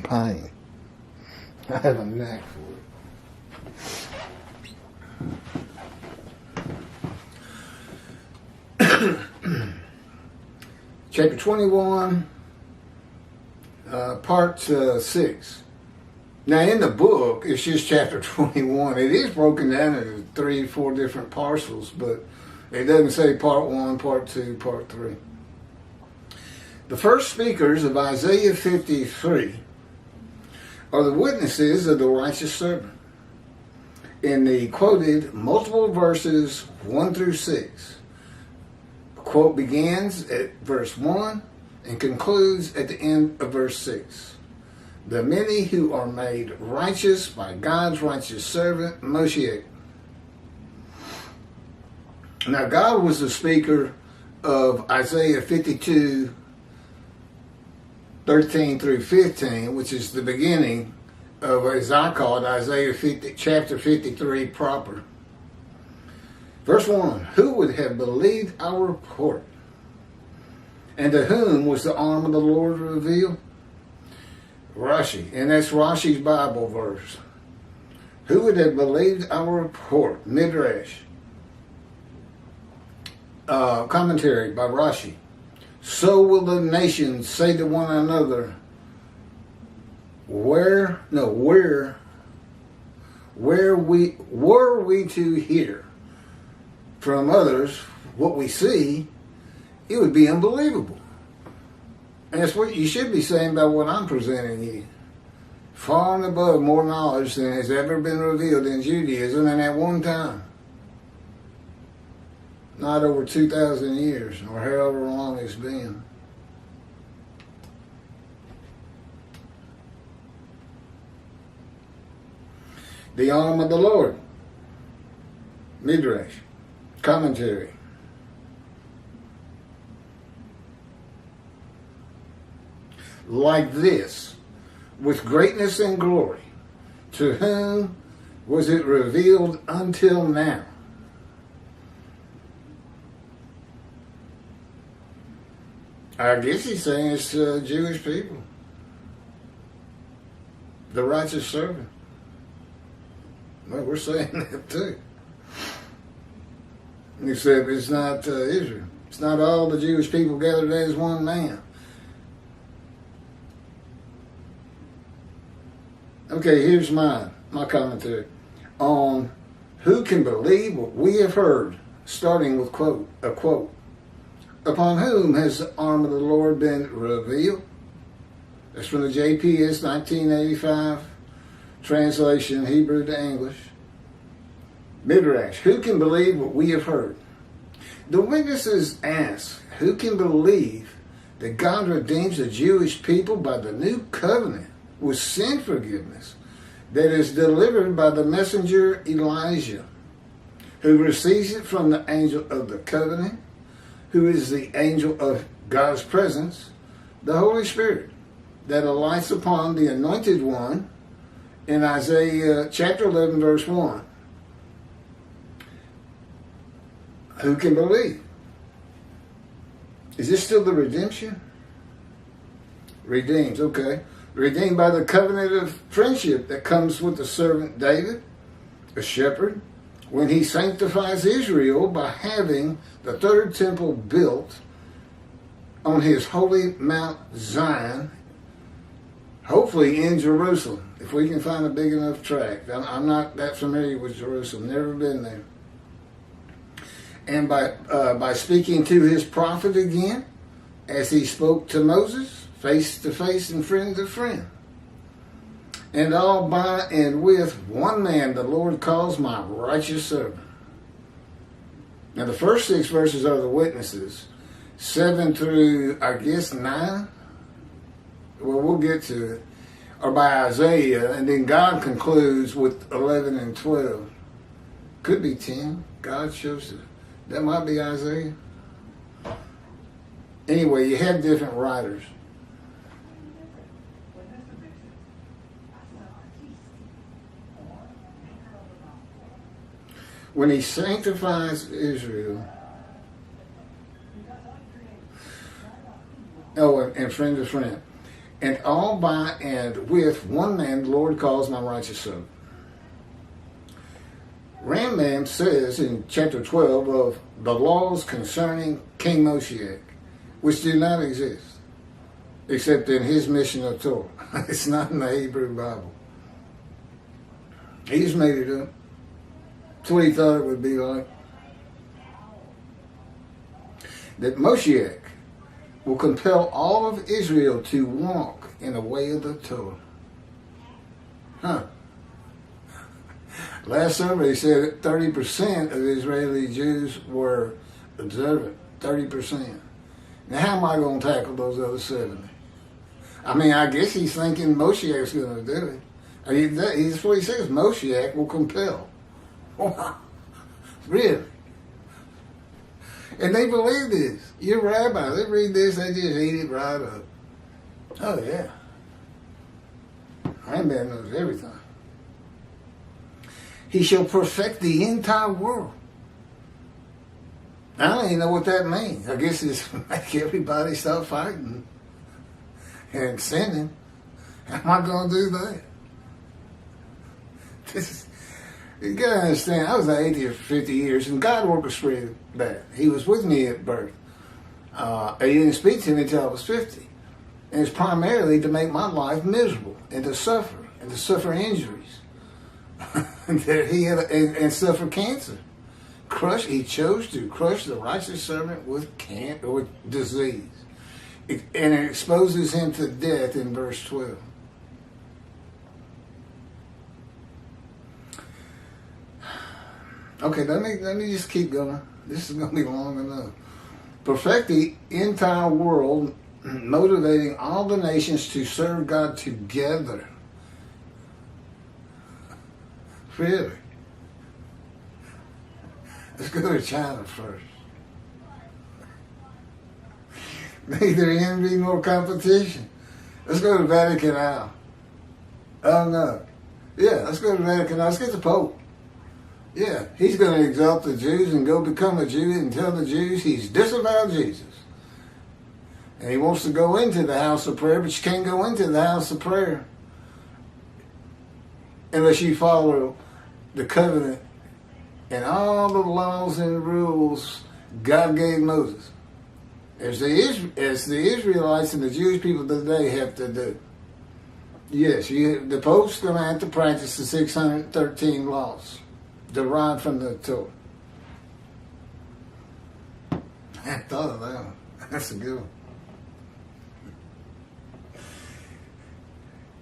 in pain. I have a knack for it. Chapter 21, part 6. Now in the book, it's just chapter 21. It is broken down into 3-4 different parcels, but it doesn't say part 1, part 2, part 3. The first speakers of Isaiah 53 are the witnesses of the righteous servant. In the quoted multiple verses 1 through 6, the quote begins at verse 1 and concludes at the end of verse 6. The many who are made righteous by God's righteous servant, Moshiach. Now, God was the speaker of Isaiah 52, 13 through 15, which is the beginning of, as I call it, Isaiah 50, chapter 53 proper. Verse 1, who would have believed our report? And to whom was the arm of the Lord revealed? Rashi, and that's Rashi's Bible verse. Who would have believed our report? Midrash. Commentary by Rashi. So will the nations say to one another, were we to hear from others what we see, it would be unbelievable. And that's what you should be saying about what I'm presenting you. Far and above more knowledge than has ever been revealed in Judaism, and at one time. Not over 2,000 years, or however long it's been. The arm of the Lord. Midrash. Commentary. Like this, with greatness and glory, to whom was it revealed until now? I guess he's saying it's Jewish people. The righteous servant. Well, we're saying that too. Except it's not Israel. It's not all the Jewish people gathered as one man. Okay, here's my commentary on who can believe what we have heard, starting with a quote. Upon whom has the arm of the Lord been revealed? That's from the JPS 1985 translation, Hebrew to English. Midrash, who can believe what we have heard? The witnesses ask, who can believe that God redeems the Jewish people by the new covenant with sin forgiveness that is delivered by the messenger Elijah, who receives it from the angel of the covenant, who is the angel of God's presence, the Holy Spirit, that alights upon the anointed one in Isaiah chapter 11, verse 1. Who can believe? Is this still the redemption? Redeems, okay. Redeemed by the covenant of friendship that comes with the servant David, a shepherd, when he sanctifies Israel by having the third temple built on his holy Mount Zion, hopefully in Jerusalem, if we can find a big enough tract. I'm not that familiar with Jerusalem, never been there. And by speaking to his prophet again, as he spoke to Moses, face to face and friend to friend. And all by and with one man the Lord calls my righteous servant. Now the first 6 verses are the witnesses. 7 through, I guess, 9. Well, we'll get to it. Are by Isaiah, and then God concludes with 11 and 12. Could be 10. God shows it. That might be Isaiah. Anyway, you have different writers. When he sanctifies Israel, and friend to friend, And all by and with one man the Lord calls my righteous servant. Rambam says in chapter 12 of the laws concerning King Moshiach, which do not exist, except in his mission of Torah. It's not in the Hebrew Bible. He just made it up. That's what he thought it would be like. That Moshiach will compel all of Israel to walk in the way of the Torah. Huh. Last survey said that 30% of Israeli Jews were observant. 30%. Now how am I going to tackle those other 70? I mean, I guess he's thinking Moshiach's going to do it. That's what he says. Moshiach will compel. Really? And they believe this. Your rabbi, they read this, they just eat it right up. Oh, yeah. Rambam knows everything. He shall perfect the entire world. I don't even know what that means. I guess it's make everybody stop fighting and sinning. How am I going to do that? You got to understand, I was an atheist for 50 years, and God orchestrated that. He was with me at birth. He didn't speak to me until I was 50. And it's primarily to make my life miserable and to suffer injuries. That he had and suffer cancer. He chose to crush the righteous servant with disease. And it exposes him to death in verse 12. Okay, let me just keep going. This is going to be long enough. Perfect the entire world, motivating all the nations to serve God together. Really? Let's go to China first. Neither envy nor competition. Let's go to Vatican Isle. Oh no. Yeah, let's go to Vatican Isle. Let's get the Pope. Yeah, he's going to exalt the Jews and go become a Jew and tell the Jews he's disavowed Jesus. And he wants to go into the house of prayer, but you can't go into the house of prayer unless you follow the covenant and all the laws and rules God gave Moses. As the Israelites and the Jewish people today have to do. Yes, the Pope's going to have to practice the 613 laws derived from the Torah. I hadn't thought of that one. That's a good one.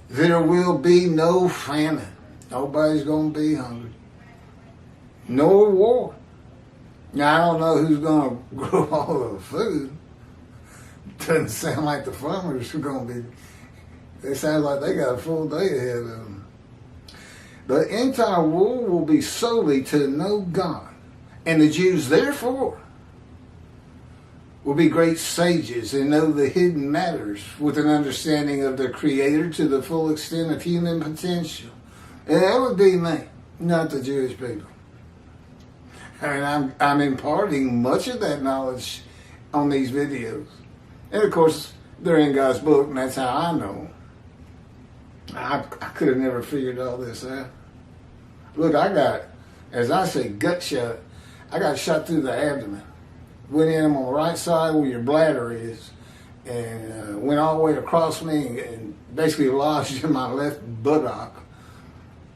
There will be no famine. Nobody's going to be hungry. No war. Now, I don't know who's going to grow all of the food. Doesn't sound like the farmers are going to be. It sounds like they got a full day ahead of them. The entire world will be solely to know God. And the Jews, therefore, will be great sages and know the hidden matters with an understanding of their Creator to the full extent of human potential. And that would be me, not the Jewish people. I mean, I'm imparting much of that knowledge on these videos. And of course, they're in God's book, and that's how I know. I could have never figured all this out. Look, I got, as I say, gut shot. I got shot through the abdomen. Went in on the right side where your bladder is, and went all the way across me and basically lodged in my left buttock.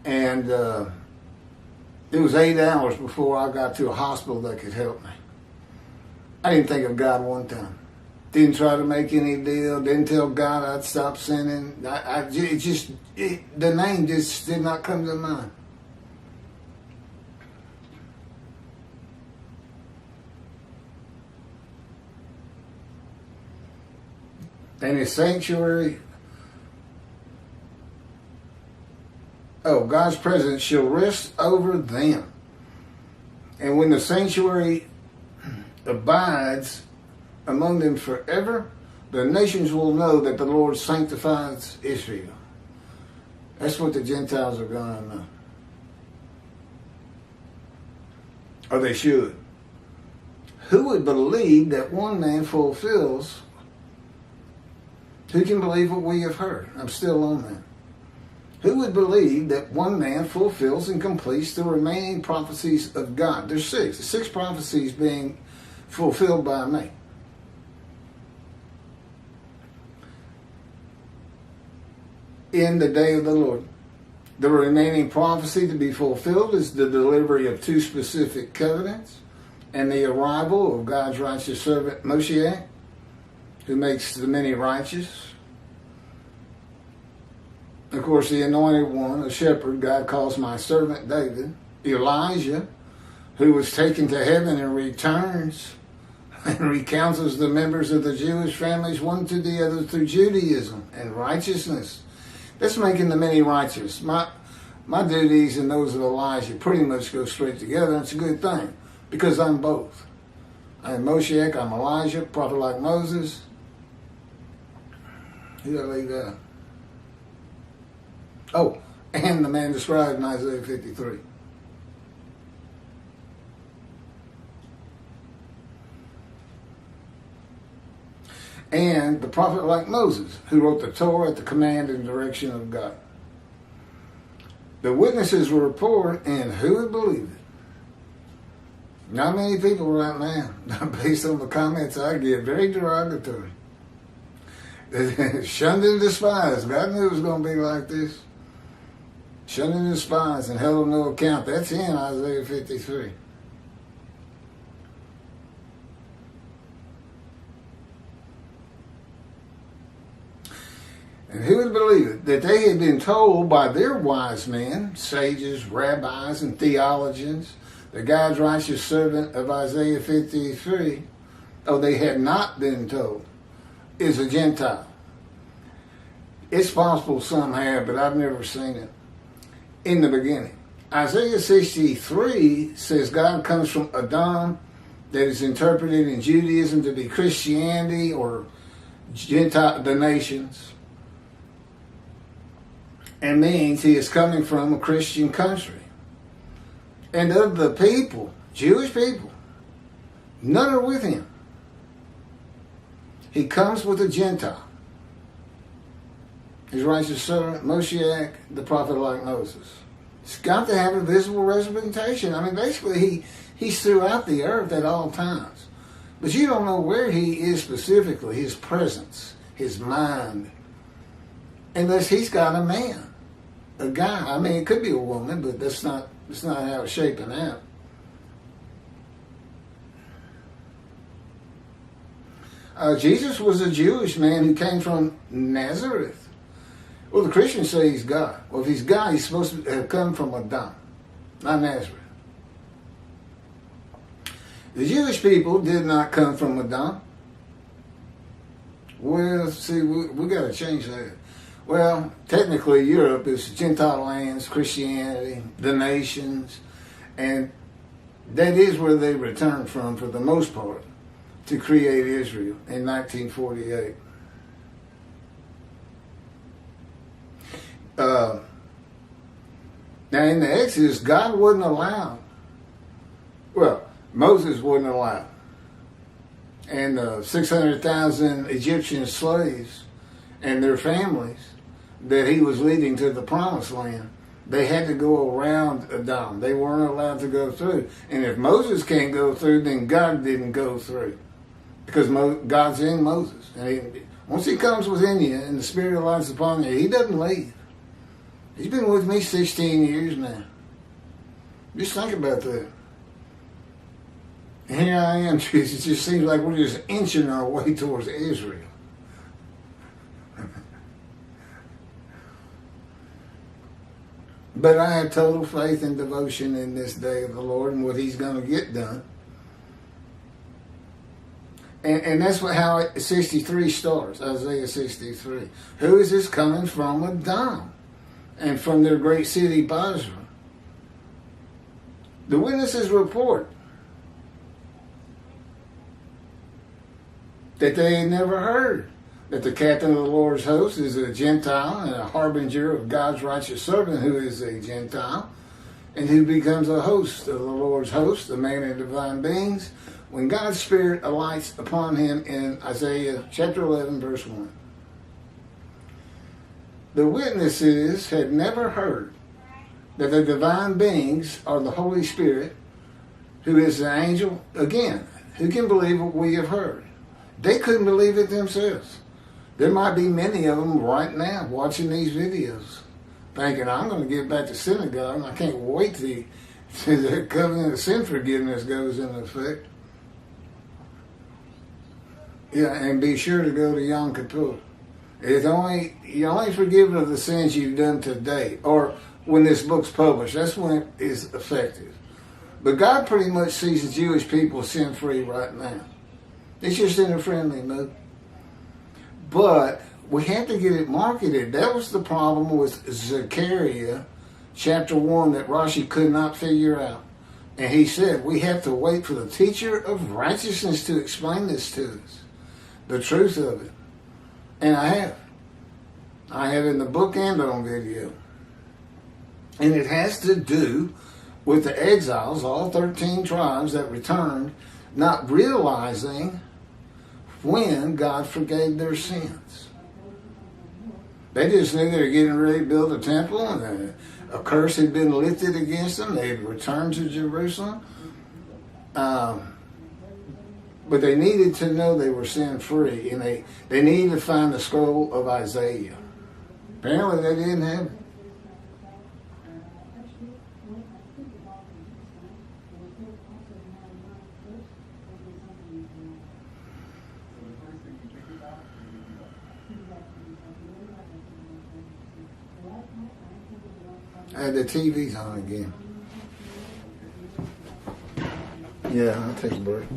And it was 8 hours before I got to a hospital that could help me. I didn't think of God one time. Didn't try to make any deal. Didn't tell God I'd stop sinning. The name just did not come to mind. And his sanctuary, God's presence shall rest over them. And when the sanctuary abides among them forever, the nations will know that the Lord sanctifies Israel. That's what the Gentiles are going to know. Or they should. Who would believe that one man fulfills Who can believe what we have heard? I'm still on that. Who would believe that one man fulfills and completes the remaining prophecies of God? There's six. The six prophecies being fulfilled by me. In the day of the Lord. The remaining prophecy to be fulfilled is the delivery of two specific covenants and the arrival of God's righteous servant Moshiach, who makes the many righteous. Of course, the anointed one, a shepherd, God calls my servant David. Elijah, who was taken to heaven and returns and recounsels the members of the Jewish families one to the other through Judaism and righteousness. That's making the many righteous. My duties and those of Elijah pretty much go straight together, and it's a good thing, because I'm both. I'm Moshiach, I'm Elijah, prophet like Moses. Who did I leave out? Oh, and the man described in Isaiah 53. And the prophet like Moses, who wrote the Torah at the command and direction of God. The witnesses will report, and who would believe it? Not many people right now, based on the comments I get, very derogatory. Shunned and despised. God knew it was going to be like this. Shunned and despised and held on no account. That's in Isaiah 53. And who would believe it? That they had been told by their wise men, sages, rabbis, and theologians, that God's righteous servant of Isaiah 53, they had not been told, is a Gentile. It's possible some have, but I've never seen it. In the beginning. Isaiah 63 says God comes from Adam, that is interpreted in Judaism to be Christianity or Gentile, the nations. And means he is coming from a Christian country. And of the people, Jewish people, none are with him. He comes with a Gentile. His righteous servant, Moshiach, the prophet like Moses. It's got to have a visible representation. I mean, basically, he's throughout the earth at all times. But you don't know where he is specifically, his presence, his mind, unless he's got a man, a guy. I mean, it could be a woman, but that's not how it's shaping out. Jesus was a Jewish man who came from Nazareth. Well, the Christians say he's God. Well, if he's God, he's supposed to have come from Adam, not Nazareth. The Jewish people did not come from Adam. Well, see, we got to change that. Well, technically, Europe is Gentile lands, Christianity, the nations, and that is where they returned from, for the most part, to create Israel in 1948. Now, in the Exodus, God wouldn't allow, Moses wouldn't allow, and 600,000 Egyptian slaves and their families that he was leading to the promised land, they had to go around Adam. They weren't allowed to go through. And if Moses can't go through, then God didn't go through, because God's in Moses. And once he comes within you and the Spirit alights upon you, he doesn't leave. He's been with me 16 years now. Just think about that. And here I am, it just seems like we're just inching our way towards Israel. But I have total faith and devotion in this day of the Lord and what he's going to get done. And that's how 63 starts, Isaiah 63. Who is this coming from? Adam, and from their great city, Basra. The witnesses report that they had never heard that the captain of the Lord's host is a Gentile and a harbinger of God's righteous servant who is a Gentile and who becomes a host of the Lord's host, the man of divine beings, when God's Spirit alights upon him in Isaiah chapter 11, verse 1. The witnesses had never heard that the divine beings are the Holy Spirit, who is the angel. Again, who can believe what we have heard? They couldn't believe it themselves. There might be many of them right now watching these videos, thinking, I'm going to get back to synagogue, and I can't wait till the covenant of sin forgiveness goes into effect. Yeah, and be sure to go to Yom Kippur. You're only forgiven of the sins you've done today, or when this book's published. That's when it is effective. But God pretty much sees the Jewish people sin-free right now. It's just in a friendly mood. But we had to get it marketed. That was the problem with Zechariah chapter 1 that Rashi could not figure out. And he said, we have to wait for the teacher of righteousness to explain this to us. The truth of it. And I have. I have in the book and on video. And it has to do with the exiles, all 13 tribes that returned, not realizing when God forgave their sins. They just knew they were getting ready to build a temple, and a curse had been lifted against them. They had returned to Jerusalem. But they needed to know they were sin-free, and they needed to find the scroll of Isaiah. Apparently they didn't have it. The TV's on again. Yeah, I'll take a break.